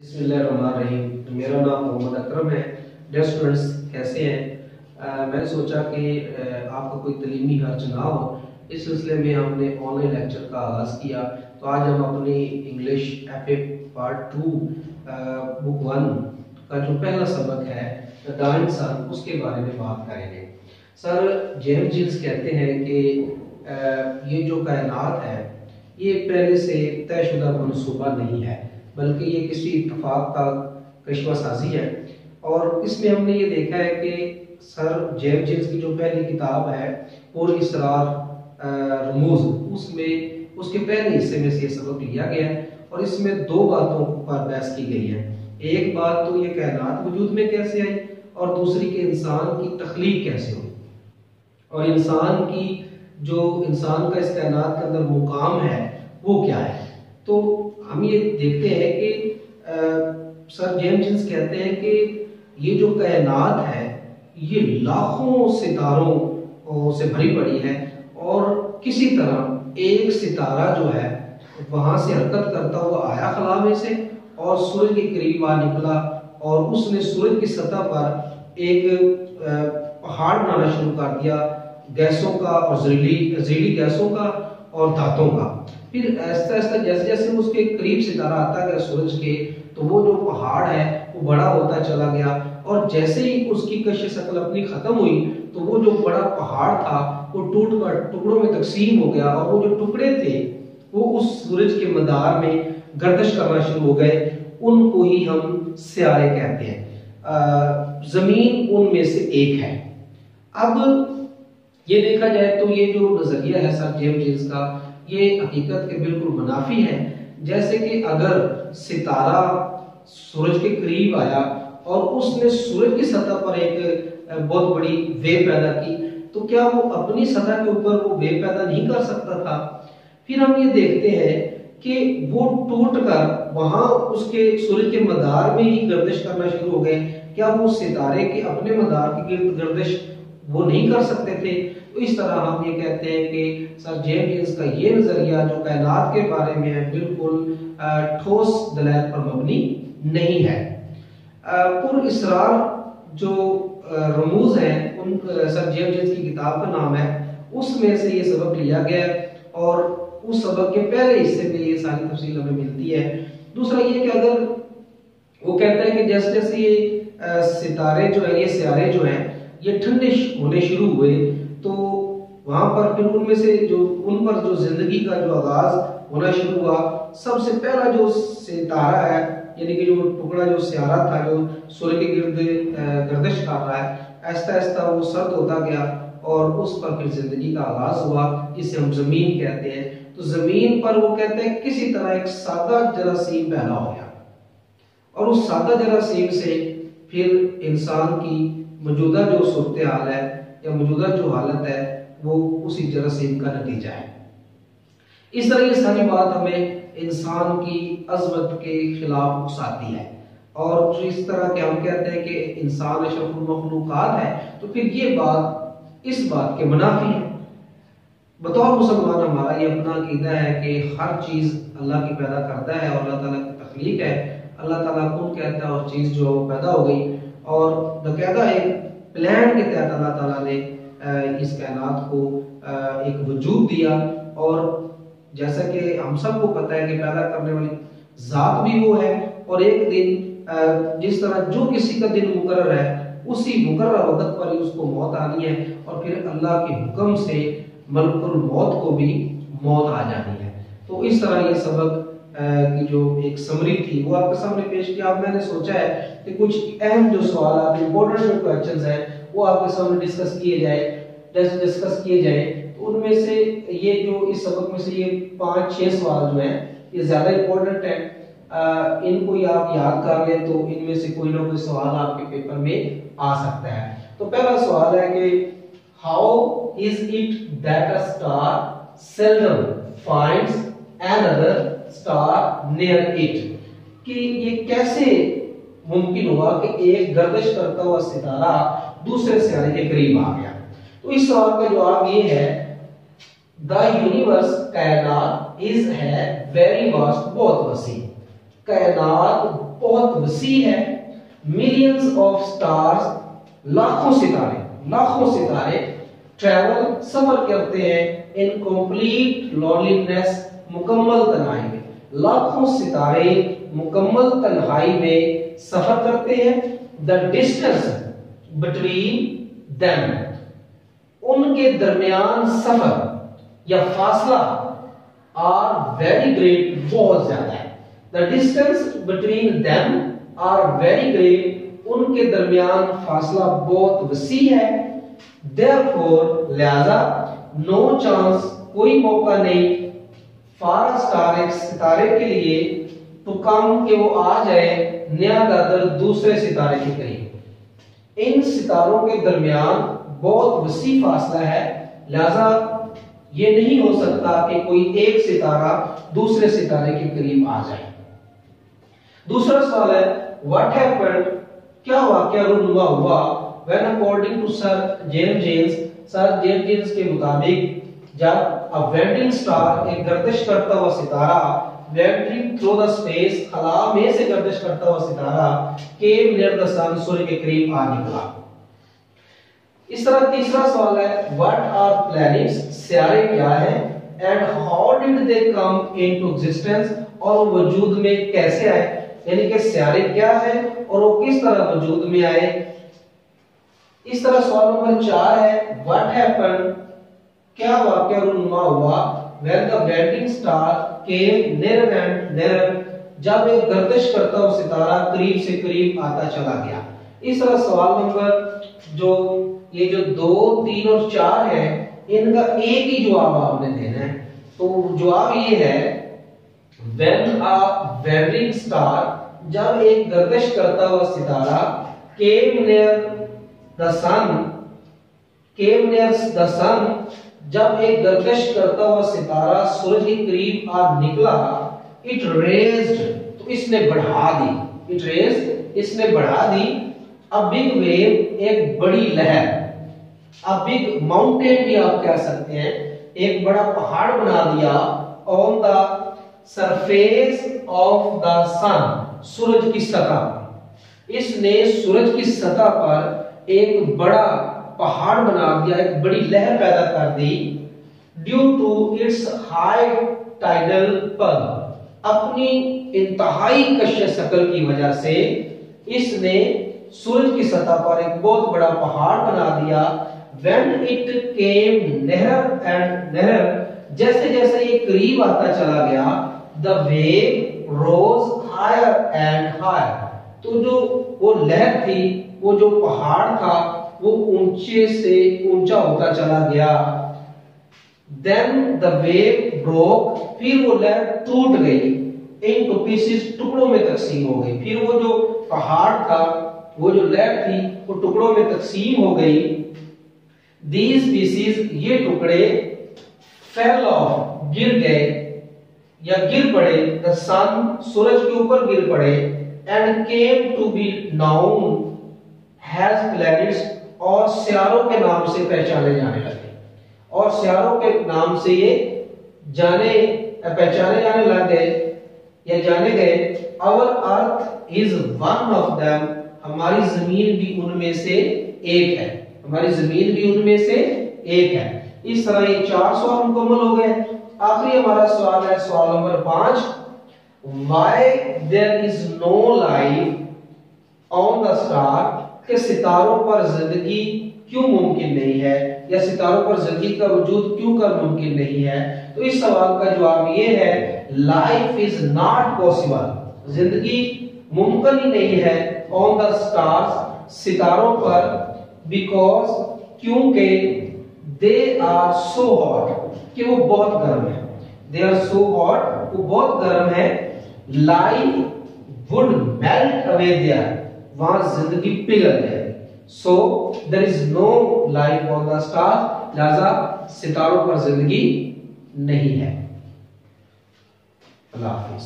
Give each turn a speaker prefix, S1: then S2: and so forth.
S1: बिस्मिल्लाहिर्रहमानिर्रहीम। मेरा नाम मोहम्मद अकरम है। डियर स्टूडेंट्स, कैसे हैं? मैंने सोचा कि आपका कोई तलीमी खर्च ना हो, इस सिलसिले में हमने ऑनलाइन लेक्चर का आगाज़ किया। तो आज हम अपनी इंग्लिश एफए पार्ट 2 बुक 1 का जो पहला सबक है द डार्विन सन, उसके बारे में बात करेंगे। सर जेम्स जीन्स कहते हैं कि ये जो कायनात है ये पहले से तयशुदा मनसूबा नहीं है, बल्कि ये किसी इत्तेफाक का कशिशसाजी है। और इसमें हमने ये देखा है कि सर जेम्स जीन्स की जो पहली किताब है पुर इसरार रमूज, उसमें उसके पहले हिस्से में से ये सबक लिया गया है और इसमें दो बातों पर बहस की गई है। एक बात तो ये कायनात वजूद में कैसे आई और दूसरी कि इंसान की तख्लीक कैसे हुई और इंसान का इस कायनात के अंदर मुकाम है वो क्या है। तो हम ये देखते हैं कि सर जेम्स जीन्स कहते हैं कि ये जो कायनात है ये लाखों सितारों से भरी पड़ी है और किसी तरह एक सितारा जो है वहां से हरकत करता हुआ आया खला में से और सूरज के करीब आ निकला और उसने सूरज की सतह पर एक पहाड़ बनाना शुरू कर दिया, गैसों का और जहरीली गैसों का और धातों का। फिर ऐसा ऐसा जैसे जैसे उसके करीब सितारा आता गया सूरज के, तो वो जो पहाड़ है वो बड़ा होता चला गया और जैसे ही उसकी कश शक्ल अपनी खत्म हुई तो वो जो बड़ा पहाड़ था वो टूट कर टुकड़ों में तकसीम हो गया और वो जो टुकड़े थे वो उस सूरज के मदार में गर्दिश करना शुरू हो गए। उनको ही हम सियारे कहते हैं। जमीन उनमें से एक है। अब ये देखा जाए तो ये जो नजरिया है सर जेम्स जीन्स का, ये हकीकत के बिल्कुल मुनाफी है। जैसे कि अगर सितारा सूरज के करीब आया और उसने सूरज की सतह पर एक बहुत बड़ी वेव पैदा की, तो क्या वो अपनी सतह के ऊपर वो वेव पैदा नहीं कर सकता था? फिर हम ये देखते हैं कि वो टूट कर वहां उसके सूरज के मदार में ही गर्दिश करना शुरू हो गए। क्या वो सितारे के अपने मदार की गिर्द गर्दिश वो नहीं कर सकते थे? तो इस तरह हम ये कहते हैं कि सर जेम्स जीन्स का ये नजरिया जो कायनात के बारे में है बिल्कुल ठोस दलाइल पर मबनी नहीं है। पुर इसरार जो रमूज है उन सर जेम्स जीन्स की किताब का नाम है, उसमें से ये सबक लिया गया और उस सबक के पहले हिस्से में ये सारी तफसील हमें मिलती है। दूसरा ये कि अगर वो कहता है कि जैसे जैसे ये सितारे जो है, ये सियारे जो हैं, ये ठंडे होने शुरू हुए तो वहां पर फिर उनमें से जो उन पर जो जिंदगी का जो आगाज होना शुरू हुआ, सबसे पहला जो सितारा है यानी कि जो टुकड़ा जो सियारा था जो सूर्य के गिर्द गर्दिश कर रहा है, ऐसा ऐसा वो सर्द होता गया और उस पर फिर जिंदगी का आगाज हुआ, जिसे हम जमीन कहते हैं। तो जमीन पर वो कहते हैं किसी तरह एक सादा जरासीम पैदा हो गया और उस सादा जरासीम से फिर इंसान की मौजूदा जो सूरत हाल है या मौजूदा जो हालत है वो उसी जरासीम का नतीजा है। इस तरह ये सारी बात हमें इंसान की अजमत के खिलाफ उकसाती है और इस तरह के हम कहते हैं कि इंसान अशरफुल मखलूकात है, तो फिर ये बात इस बात के मुनाफी है। बतौर मुसलमान हमारा ये अपना अकीदा है कि हर चीज अल्लाह की पैदा करता है और अल्लाह ताला की तख्लीक है। अल्लाह ताला कौन कहता है और चीज जो पैदा हो गई और बकायदा एक प्लान के तहत अल्लाह ताला ने इस कायनात को एक वजूद दिया। और जैसा कि हम सबको पता है कि पैदा करने वाली जात भी वो है और एक दिन जिस तरह जो किसी का दिन मुकर्रर है उसी मुकर्रर वक्त पर ही उसको मौत आनी है और फिर अल्लाह के हुक्म से मलकुल मौत को भी मौत आ जानी है। तो इस तरह ये सबक की जो एक समरी थी वो आपके सामने पेश किया। अब मैंने सोचा है कि कुछ अहम जो सवाल इंपॉर्टेंट जो क्वेश्चंस हैं वो आपके सामने डिस्कस किए जाए। तो उनमें से ये जो इस सबक में से ये 5-6 सवाल जो हैं ये ज्यादा इंपॉर्टेंट है। इनको ही आप याद कर लें तो इनमें से कोई ना कोई सवाल आपके पेपर में आ सकता है। तो पहला सवाल है कि how is it that a star seldom finds another star near it, कि ये कैसे मुमकिन हुआ कि एक गर्दिश करता हुआ सितारा दूसरे सितारे के करीब आ गया। तो इस सवाल का जवाब ये है द यूनिवर्स कायनात इज है वेरी वास्ट, बहुत वसी। कायनात बहुत वसी है। मिलियंस ऑफ स्टार्स, लाखों सितारे ट्रैवल सफर करते हैं इन कंप्लीट लॉनलीनेस, मुकम्मल तन्हाई में। लाखों सितारे मुकम्मल तन्हाई में सफर करते हैं। द डिस्टेंस बिटवीन देम, उनके दरमियान सफर या फासला आर वेरी ग्रेट, बहुत ज्यादा है। The distance between them are very great, उनके दरमियान फासला बहुत वसी है। Therefore, लिहाजा नो चांस, कोई मौका नहीं, फॉर अ स्टार, एक सितारे के लिए, टू कम, कि वो आ जाए, नियर द अदर, दूसरे सितारे के करीब। इन सितारों के दरमियान बहुत वसी फासला है, लिहाजा ये नहीं हो सकता कि कोई एक सितारा दूसरे सितारे के करीब आ जाए। दूसरा सवाल है, व्हाट हैपेंड, क्या वाकया रूनुमा हुआ, when according to sir James James के मुताबिक, जब अ वेंटिंग स्टार, एक गर्दिश करता हुआ सितारा, वेंटिंग थ्रू द स्पेस, खला में से गर्दिश करता हुआ सितारा, केम नियर द सन, सूर्य के करीब आ निकला। इस तरह तीसरा सवाल है, व्हाट आर प्लैनेट्स, सितारे क्या हैं, and how did they come into existence, और वो वजूद में कैसे आए, यानी कि सितारे क्या है और वो किस तरह वजूद में आए। इस तरह सवाल नंबर 4 है, व्हाट हैपेंड, क्या वाकया रूनुमा हुआ, when the venting star came near and near, जब एक गर्दिश करता हुआ सितारा करीब से करीब आता चला गया। इस तरह सवाल नंबर जो 2, 3 और 4 है, इनका एक ही जवाब आपने देना है। तो जवाब ये है, व्हेन अ वेंटिंग स्टार, जब एक गर्दिश करता हुआ सितारा, came near the sun, came near the sun, जब एक गर्दिश करता हुआ सितारा सूरज के करीब आ निकला, इट रेज्ड, तो इसने बढ़ा दी, इट रेज्ड, इसने बढ़ा दी, अ बिग वेव, एक बड़ी लहर, अ बिग माउंटेन भी आप कह सकते हैं, एक बड़ा पहाड़ बना दिया, on the surface of the sun, सूरज की सतह, इसने सूरज की सतह पर एक बड़ा पहाड़ बना दिया, एक बड़ी लहर पैदा कर दी। Due to its high tidal pull, अपनी इंतहाई कशिश शकल की वजह से इसने सूरज की सतह पर एक बहुत बड़ा पहाड़ बना दिया। When it came nearer and nearer, जैसे जैसे ये करीब आता चला गया, the wave rose higher and higher, तो जो वो लहर थी, वो जो पहाड़ था, वो ऊंचे से ऊंचा होता चला गया। Then the wave broke, फिर वो लहर टूट गई, into pieces, टुकड़ों में तकसीम हो गई। फिर वो जो पहाड़ था, वो जो लहर थी, वो टुकड़ों में तकसीम हो गई। These pieces, ये टुकड़े, fell off, गिर गए या गिर पड़े, the sun, सूरज के ऊपर गिर पड़े, and came to be known as planets, और सितारों के नाम से पहचाने जाने लगे, और सितारों के नाम से ये पहचाने जाने लग गए या जाने गए। Our earth is one of them, हमारी जमीन भी उनमें से एक है, हमारी जमीन भी उनमें से एक है। इस तरह ये 4 सवाल मुकम्मल हो गए। आखिरी हमारा सवाल है सवाल number 5, Why there is no life on the star, कि सितारों पर जिंदगी क्यों मुमकिन नहीं है, या सितारों पर जिंदगी का वजूद क्यों कर मुमकिन नहीं है। तो इस सवाल का जवाब ये है, लाइफ इज नॉट पॉसिबल, जिंदगी मुमकिन ही नहीं है, ऑन द स्टार्स, सितारों पर, बिकॉज, क्योंकि, दे आर सो हॉट, कि वो बहुत गर्म है, दे आर सो हॉट, वो बहुत गर्म है, life would melt away there, वहां जिंदगी पिघल जाए। So there is no life on the star, लिहाजा सितारों पर जिंदगी नहीं है। अल्लाह हाफिज।